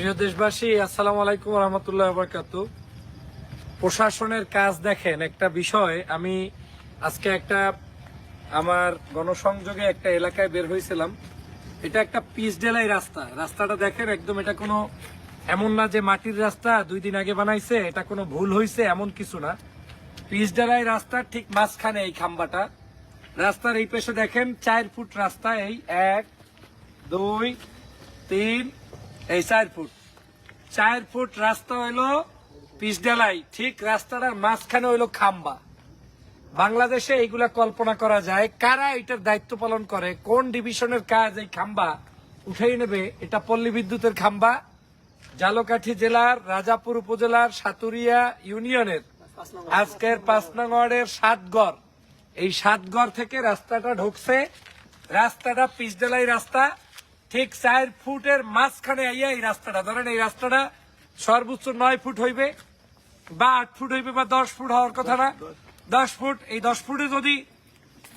প্রিয় দেশবাসী, আসসালামু আলাইকুম রহমতুল্লাহ বারাকাতুহু। প্রশাসনের কাজ দেখেন, একটা বিষয় আমি আজকে আমার গণসংযোগে একটা এলাকায় বের হয়েছিলাম। এটা একটা পিচ ঢালাই রাস্তাটা দেখেন, একদম এটা কোনো এমন না যে মাটির রাস্তা 2 দিন আগে বানাইছে, এটা কোনো ভুল হয়েছে এমন কিছু না। পিচ ঢালাই রাস্তার ঠিক মাঝখানে এই খাম্বাটা। রাস্তার এই পাশে দেখেন 4 ফুট রাস্তা, এই 1 2 3 এই 4 ফুট রাস্তা হইলো পিচ ঢালাই, ঠিক রাস্তাটার মাঝখানে হইলো খাম্বা। বাংলাদেশে এইগুলা কল্পনা করা যায়, কারা এটার দায়িত্ব পালন করে, কোন ডিভিশনের কাজ এই খাম্বা উঠাই নেবে? এটা পল্লী বিদ্যুতের খাম্বা, ঝালকাঠি জেলার রাজাপুর উপজেলার সাতুরিয়া ইউনিয়নের আজকের 5 নং ওয়ার্ডের 7 গড়। এই 7 গড় থেকে রাস্তাটা ঢুকছে। রাস্তাটা পিচ ঢালাই রাস্তা, ঠিক 4 ফুটের মাঝখানে আইয়া এই রাস্তাটা, ধরেন এই রাস্তাটা সর্বোচ্চ 9 ফুট হইবে বা 8 ফুট হইবে বা 10 ফুট হওয়ার কথা না, 10 ফুট। এই 10 ফুটে যদি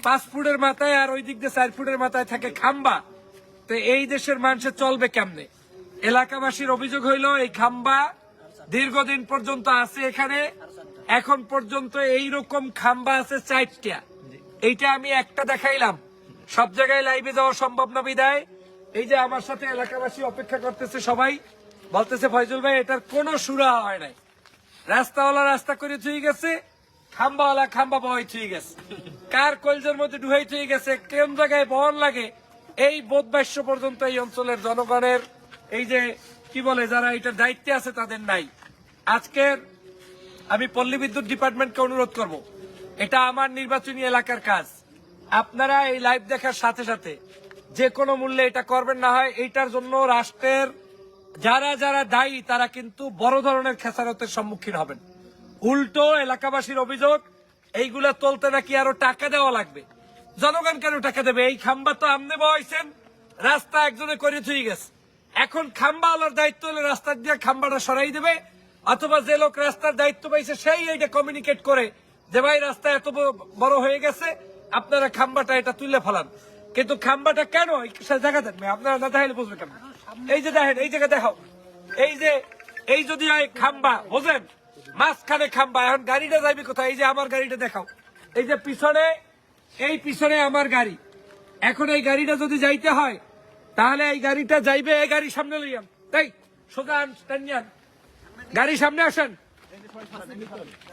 5 ফুটের মাথায় আর ওই দিক দিয়ে 4 ফুটের মাথায় থাকে খাম্বা, তো এই দেশের মানুষের চলবে কেমনে? এলাকাবাসীর অভিযোগ হইল এই খাম্বা দীর্ঘদিন পর্যন্ত আছে এখানে, এখন পর্যন্ত এইরকম খাম্বা আছে 4টা। এইটা আমি একটা দেখাইলাম, সব জায়গায় লাইভে যাওয়া সম্ভব না বিদায় এই যে আমার সাথে এলাকাবাসী অপেক্ষা করতেছে, সবাই বলতেছে ফয়জুল ভাই এটার কোনো সুরাহা হয় নাই। রাস্তাওয়ালা রাস্তা করে থুই গেছে, খাম্বাওয়ালা খাম্বা বহাই থুই গেছে, কার কলজের মধ্যে ডুহাই থুই গেছে, কোন জায়গায় বহন লাগে এই বোধবাস্য পর্যন্ত এই অঞ্চলের জনগণের, এই যে কি বলে যারা এটার দায়িত্বে আছে তাদের নাই। আজকের আমি পল্লী বিদ্যুৎ ডিপার্টমেন্টকে অনুরোধ করব, এটা আমার নির্বাচনী এলাকার কাজ, আপনারা এই লাইভ দেখার সাথে সাথে যে কোনো মূল্যে এটা করবেন, না হয় এইটার জন্য রাষ্ট্রের যারা যারা দায়ী তারা কিন্তু বড় ধরনের খেসারতের সম্মুখীন হবেন। উল্টো এলাকাবাসীর অভিযোগ এইগুলা তুলতে নাকি আরো টাকা দেওয়া লাগবে। জনগণ কেন টাকা দেবে? এই খাম্বা তো আমনে বহাইছেন, রাস্তা একজনে করে থুই গেছে, এখন খাম্বাওয়ালার দায়িত্ব হলে রাস্তা দিয়ে খাম্বাটা সরাই দেবে, অথবা যে লোক রাস্তার দায়িত্ব পাইছে সেই এইটা কমিউনিকেট করে যে ভাই রাস্তা এত বড় হয়ে গেছে, আপনারা খাম্বাটা এটা তুলে ফেলান। কিন্তু খাম্বাটা কেন জায়গা দেখবে আপনারা না দেখাইলে বুঝবে কেন? এই যে দেখেন, এই জায়গা দেখাও, এই যদি খাম্বা বোঝেন, মাঝখানে খাম্বা, এখন গাড়িটা যাইবে কোথায়? এই যে আমার গাড়িটা দেখাও, এই যে পিছনে, এই পিছনে আমার গাড়ি, এখন এই গাড়িটা যদি যাইতে হয় তাহলে এই গাড়িটা যাইবে, এই গাড়ি সামনে লইয়াম, তাই সোজা আন, গাড়ি সামনে আসেন,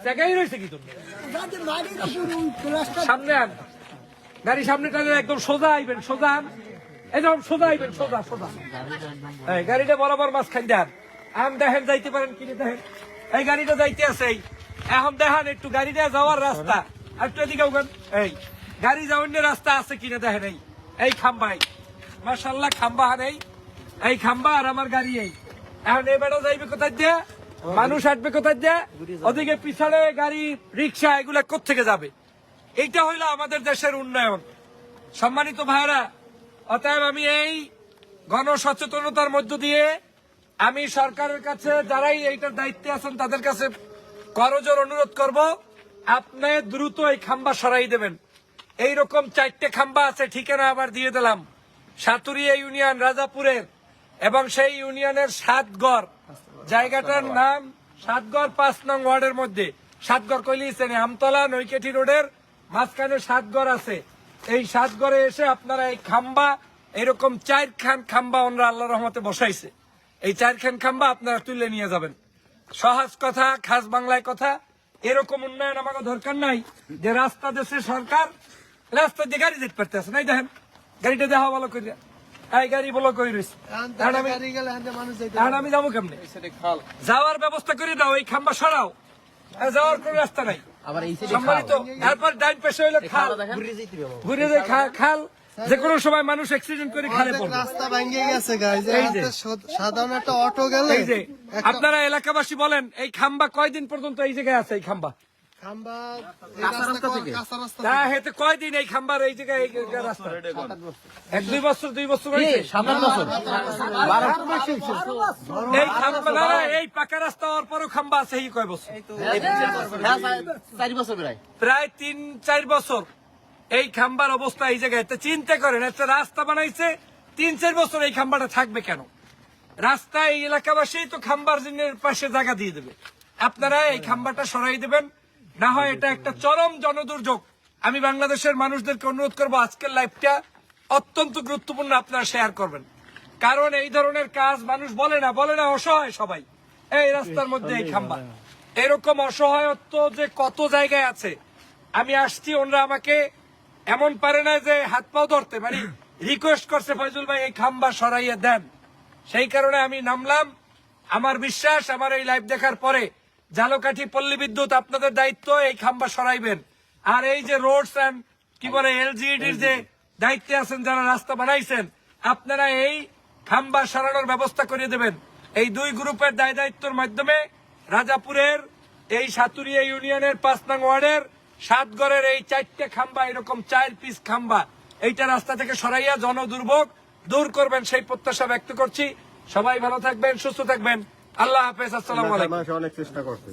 জায়গায় রয়েছে কি তুমি সামনে আন, গাড়ি সামনে টানে একদম সোজা আইবেন, সোজা আন, একদম সোজা আইবেন, সোজা সোজা গাড়িটা বরাবর মাঝখান দেন, আন দেখেন যাইতে পারেন কিনে, দেখেন এই গাড়িটা যাইতে আছে, এখন দেখেন একটু গাড়িটা যাওয়ার রাস্তা আর একটু এদিকে এই গাড়ি যাওয়ার রাস্তা আছে কিনা দেখেন, এই খাম্বাই মাশাআল্লাহ খাম্বা হারাই, এই খাম্বা আর আমার গাড়ি, এই এখন এই বেড়া যাইবে কোথায় দিয়ে, মানুষ আসবে কোথায় দিয়ে, ওদিকে পিছনে গাড়ি রিক্সা এগুলা কোত্থেকে যাবে? এইটা হইলো আমাদের দেশের উন্নয়ন। সম্মানিত ভাইরা, অতএব আমি এই গণসচেতনতার মধ্য দিয়ে আমি সরকারের কাছে, যারাই এইটার দায়িত্বে আছেন তাদের কাছে করজোর অনুরোধ করব, আপনি দ্রুত এই খাম্বা সরাই দেবেন। এইরকম 4টে খাম্বা আছে, ঠিকানা আবার দিয়ে দিলাম, সাতুরিয়া ইউনিয়ন রাজাপুরের, এবং সেই ইউনিয়নের 7 গড়, জায়গাটার নাম 7 গড় 5 নং ওয়ার্ডের মধ্যে। 7 গড় কইলিছেন আমতলা নৈকেঠি রোডের মাঝখানে 7 গড় আছে। এই 7 গড়ে এসে আপনারা এই খাম্বা, এরকম 4খান খাম্বা ওনারা আল্লাহর রহমতে বসাইছে, এই 4খান খাম্বা আপনারা তুলে নিয়ে যাবেন। সহজ কথা, খাস বাংলায় কথা, এরকম উন্নয়ন আমাকে দরকার নাই যে রাস্তা দেশে সরকার রাস্তা দিয়ে গাড়ি যেতে পারতেছে নাই। দেখেন গাড়িটা দেখা ভালো করে, এই গাড়ি বলো করে রয়েছে, আমি যাবো কেমনে? যাওয়ার ব্যবস্থা করে দাও, এই খাম্বা সরাও, যাওয়ার কোন রাস্তা নাই। সম্মানিত, তারপর ডাইন পাশে হইলো খাল, ঘুরে যায় খাল, যে কোনো সময় মানুষ অ্যাক্সিডেন্ট করে খালে পড়বে, রাস্তা ভেঙে গেছে গাইজ, সাধারণ একটা অটো গেলে। এই যে আপনারা এলাকাবাসী বলেন এই খাম্বা কয়দিন পর্যন্ত এই জায়গায় আছে? এই খাম্বা কয়দিন এই খাম্বার এই জায়গায় রাস্তা? 1-2 বছর, 2 বছর, 7 বছর এই খাম্বা না, এই পাকা রাস্তা হওয়ার পরও খাম্বা আছে এই কয় বছর? প্রায় 3-4 বছর এই খাম্বার অবস্থা এই জায়গায়। চিন্তা করেন, একটা রাস্তা বানাইছে 3-4 বছর, এই খাম্বাটা থাকবে কেন? রাস্তায় এই এলাকাবাসী তো খাম্বার জিনের পাশে জায়গা দিয়ে দেবে, আপনারা এই খাম্বাটা সরাই দেবেন, না হয় এটা একটা চরম জনদুর্যোগ। আমি বাংলাদেশের মানুষদেরকে অনুরোধ করবো আজকের লাইভটা অত্যন্ত গুরুত্বপূর্ণ, আপনারা শেয়ার করবেন, কারণ এই ধরনের কাজ মানুষ বলে না অসহায় সবাই। এই রাস্তার মধ্যে এই খাম্বা, এরকম অসহায়ত্ব যে কত জায়গায় আছে। আমি আসছি, ওনারা আমাকে এমন পারে না যে হাত পাও ধরতে, মানে রিকোয়েস্ট করছে ফয়জুল ভাই এই খাম্বা সরাইয়ে দেন। সেই কারণে আমি নামলাম। আমার বিশ্বাস আমার এই লাইভ দেখার পরে ঝালকাঠি পল্লী বিদ্যুৎ আপনাদের দায়িত্ব এই খাম্বা সরাইবেন। আর এই যে রোডস এন্ড কি বলে এলজিইডির যে দায়িত্বে আছেন, যারা রাস্তা বানাইছেন, আপনারা এই খাম্বা সরানোর ব্যবস্থা করে দেবেন। এই দুই গ্রুপের দায় দায়িত্বের মাধ্যমে রাজাপুরের এই সাতুরিয়া ইউনিয়নের 5 নং ওয়ার্ডের 7 ঘরের এই 4টে খাম্বা, এরকম 4 পিস খাম্বা এইটা রাস্তা থেকে সরাইয়া জনদুর্ভোগ দূর করবেন, সেই প্রত্যাশা ব্যক্ত করছি। সবাই ভালো থাকবেন, সুস্থ থাকবেন। আল্লাহ হাফেজ, আসসালামু আলাইকুম। অনেক চেষ্টা করছে।